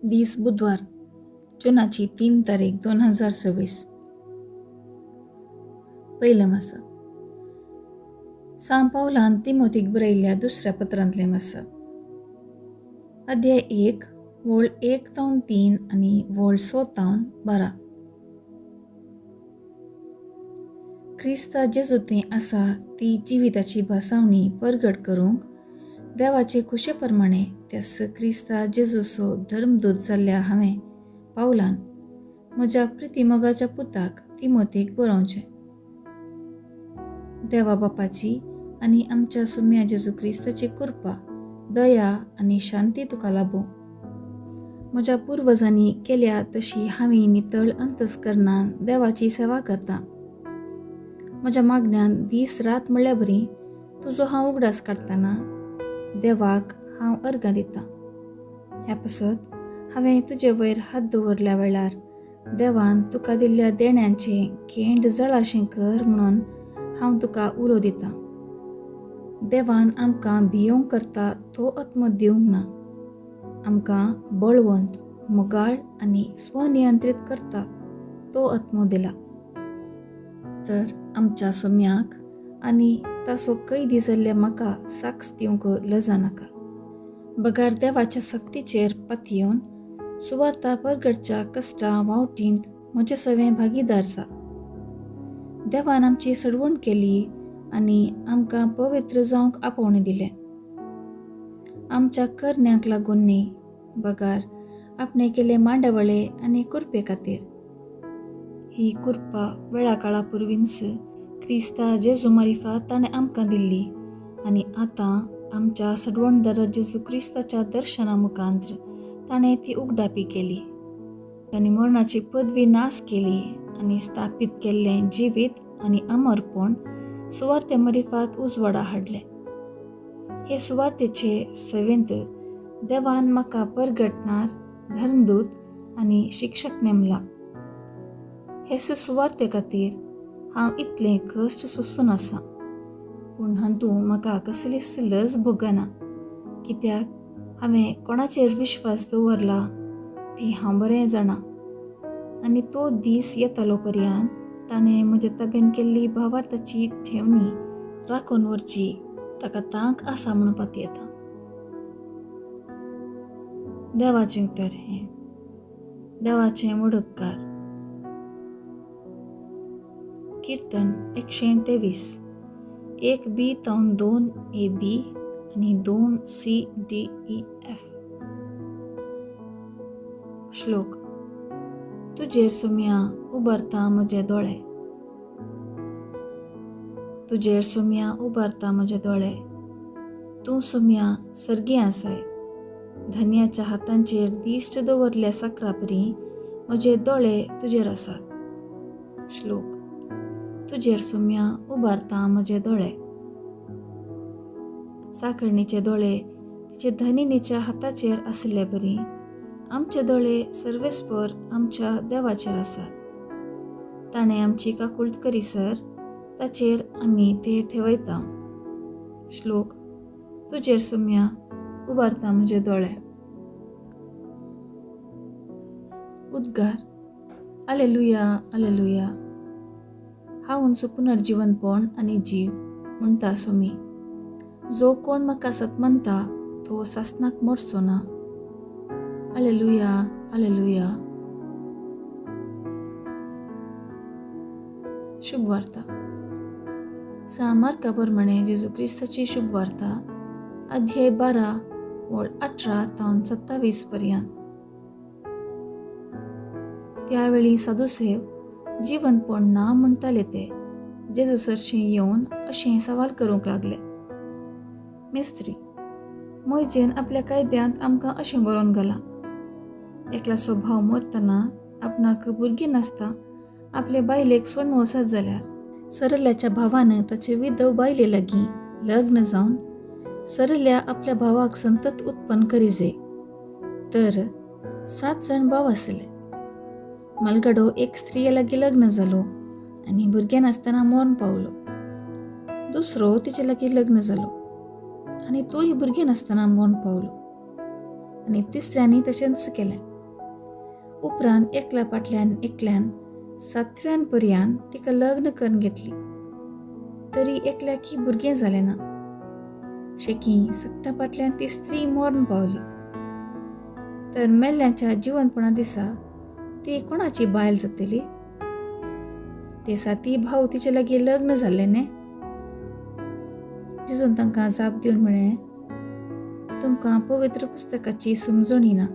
20 बुधवार जुनाची 3 तारीख 2024. पहिलं मास सांत पावलान तिमोथीक बरयल्ल्या दुसऱ्या पत्रांतलें मास. अध्याय 1 वोळ 1-3 आनी वोळ 6-12. क्रिस्ता जेजूतें आसा ती जिविताची भासावणी परगट करूंक देवाचे खुशे प्रमाणे त्यास क्रिस्ता जेजूचो धर्मदूत जाल्ल्या हांवें पावलान म्हज्या प्रितीमोगाच्या पुताक तिमोथीक बरोवचें. देवा बापाची आनी आमच्या सुम्या जेजू क्रिस्ताची कृपा, दया आनी शांती तुका लाभूं. म्हज्या पुर्वजांनी केल्या तशी हांवें नितळ अंतस्करणान देवाची सेवा करतां. म्हज्या मागण्यांत दीस रात म्हणल्या बरी तुजो हांव उगडास काडटना देवाक हांव अर्गां दितां. ह्या पासत हांवें तुजे वयर हात दवरल्या वेळार देवान तुका दिल्ल्या देण्यांचें खेंड जळाशें कर म्हणून हांव तुका उलो दितां. देवान आमकां भियोंक करता तो आत्मो दिवंक ना. आमकां बळवंत, मोगाळ आनी स्वनियंत्रीत करता तो आत्मो दिला. तर आमच्या सुम्याक आनी ताचो कैदी जाल्ल्या म्हाका साक्ष दिवंक लजा नाका. बगार देवाच्या सक्तीचेर पातयेवन सुवार्ता परगटच्या कश्टां वावटींत म्हजें सवें भागीदार जा. देवान आमची सडवण केली आनी आमकां पवित्र जावंक आपोवणें दिलें. आमच्या करण्यांक लागून न्ही, बगार आपणे केले मांडावळे आनी कृपे खातीर. ही कृपा वेळा काळा पुर्वींच क्रिस्ता जेजू मार्फत ताणें आमकां दिल्ली आनी आतां आमच्या सडवणदार जेजू क्रिस्ताच्या दर्शना मुखांत्र ताणें ती उगडापी केली. ताणें मरणाची पदवी नास केली आनी स्थापीत केल्लें जिवीत आनी अमरपण सुवार्ते मार्फत उजवाडा हाडलें. हे सुवार्तेचे सेवेंत देवान म्हाका परगटणार धर्मदूत आनी शिक्षक नेमला. हे सुवार्ते खातीर हांव इतलें कश्ट सोंसून आसां. पूण हातूंत म्हाका कसलीच लज भोगना, कित्याक हांवें कोणाचेर विश्वास दवरला ती हांव बरें जाणां. आनी तो दीस येतालो पर्यंत ताणें म्हजे ताब्यान केल्ली भावार्थाची ठेवणी राखून व्हरची ताका तांक आसा म्हणून पातयेतां. देवाचें उतर हें. देवाचें मोडपकार. कीर्तन 123 1b-2 ab आनी 2 c-d-e-f. श्लोक. तुजेर सुम्या उबारता म्हजे दोळे. तुजेर सुम्या उबारता म्हजे दोळे. तूं सुम्या सर्गी आसाय. धन्याच्या हातांचेर दिश्ट दवरल्या साकरा परी म्हजे दोळे तुजेर आसात. श्लोक. तुजेर सुम्या उबारता म्हजे दोळे. साकरणीचे दोळे तिचे धनिनीच्या हाताचेर आसले बरी आमचे दोळे सर्वेस्पर आमच्या देवाचेर आसात. ताणें आमची काकुळट करीसर ताचेर आमी ते ठेवयता. श्लोक. तुजेर सुम्या उबारता म्हजे दोळे. उद्गार. आलेलुया, आलेलुया. हांव उंच पुनर्जीवनपण आनी जीव म्हणटा सुमी. जो कोण म्हाका सतमंता तो सासनाक मरचो ना. आलेलुया, आलेलुया. शुभ वार्ता. सांत मार्का प्रमाणे जेजू क्रिस्ताची शुभ वार्ता अध्याय 12 वोळ 18-27 पर्यंत. त्यावेळी साधुसेव जिवंतपण ना म्हणटाले ते जेजू सरशीं येवन अशें सवाल करूंक लागले. मेस्त्री, मोयजेन आपल्या कायद्यांत आमकां अशें बरोवन घालां. एकला स्वभाव मरतना आपणाक भुरगीं नासता आपले बायलेक सोडून वचत जाल्यार सरल्याच्या भावान ताचे विधव बायले लागीं लग्न जावन सरल्या आपल्या भावाक संतत उत्पन्न करीजे. तर 7 जण भाव आसले. मालगाडो एक स्त्रिये लागीं लग्न जालो आनी भुरगें नासतना मरण पावलो. दुसरो तिचे लागीं लग्न जालो आनी तोय भुरगें नासतना मरण पावलो. आनी तिसऱ्यांनी तशेंच केलें. उपरांत एकल्या फाटल्यान एकल्यान 7व्यान पर्यंत तिका लग्न करून घेतली. तरी एकल्याकी भुरगें जालें ना. शेकी सकटा फाटल्यान ती स्त्री मरण पावली. तर मेल्ल्यांच्या जिवंतपणा दिसा ती कोणाची बायल जातली? ते साती भाव तिचे लागीं लग्न जाल्लें न्ही. जेजून तांकां जाप दिवन म्हळें, तुमकां पवित्र पुस्तकाची समजणी ना,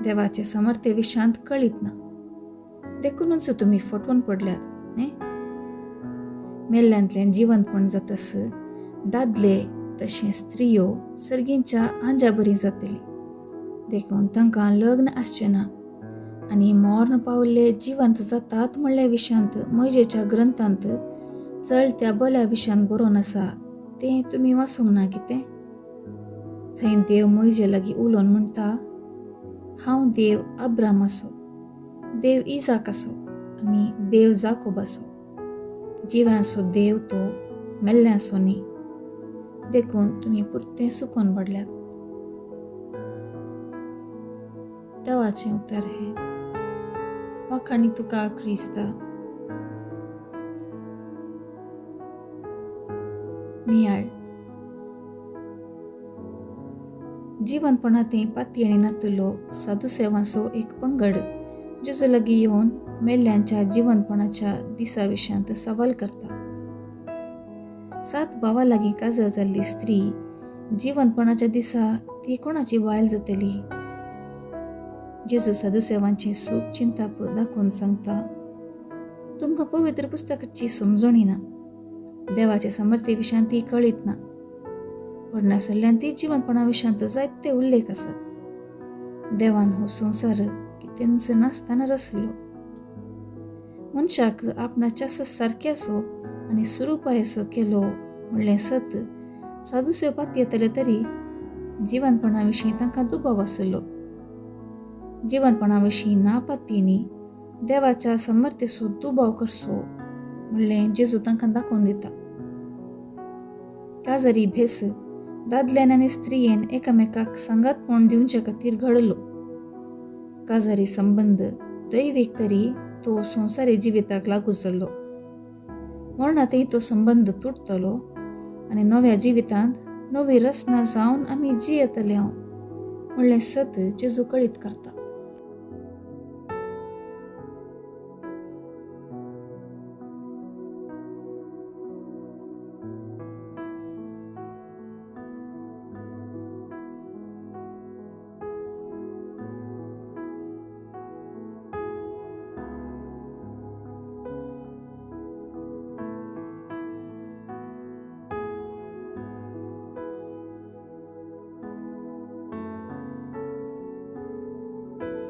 देवाचे सामर्थ्य विशांत कळीत ना, देखूनच तुमी फटवून पडल्यात न्ही. मेल्ल्यांतल्यान जिवंतपण जातस दादले तशें स्त्रियो सर्गींच्या आंजा बरी जातली. देखून तांकां लग्न आसचें ना आनी मरण पावल्ले जिवंत जातात म्हणल्या विशांत मोइशेच्या ग्रंथांत चलत्या बल्या विशांत बरोवन आसा तें तुमी वाचूंक ना कितें? थंय देव मोइशे लागीं उलोवन म्हणटा, हांव देव अब्रामाचो, देव इजाक आसो आनी देव जाकोब आसो. जिव्यांचो देव तो, मेल्ल्यांचो न्ही. देखून तुमी पुरते सुकोन पडल्यात. देवाचें उतर हें. वाखाणी तुका क्रिस्ता. नियाळ. जिवंतपणांत पातयेणी नातलो साधुसेवांचो एक पंगड जेजू लागीं येवन मेल्ल्यांच्या जिवंतपणाच्या दिसा विशांत सवाल करता. 7 भावां लागीं काजार जाल्ली स्त्री जिवंतपणाच्या दिसा ती कोणाची बायल जातली? जेजू साधुसेवांची सूख चिंता दाखोवन सांगता, तुमकां पवित्र पुस्तकाची समजणी ना, देवाचे सामर्थ्य विशांत ती कळीत ना. पडनासल्ल्यान ती जिवंतपणा विशांत जायते उल्लेख आसात. देवान हो संवसार कितेंच नासतना रचलो. मनशाक आपणाच्या सारक्याचो आनी सुरूपायेचो केलो म्हणलें सत साधुसेव पातयेतले तरी जिवंतपणा विशीं तांकां दुबाव आसलो. जिवंतपणा विशीं नापातयेणी देवाच्या सामर्थ्याचो दुबाव करचो म्हणलें जेजू तांकां दाखोवन दिता. काजारी भेस दादल्यान आनी स्त्रियेन एकामेकाक सांगातपण दिवचे खातीर घडलो. काजारी संबंध दैवीक तरी तो संवसारी जिविताक लागू जाल्लो. मरणांतय तो संबंध तुटतलो आनी नव्या जिवितांत नवी रचना जावन आमी जियेतले म्हणलें सत जेजू कळीत करता.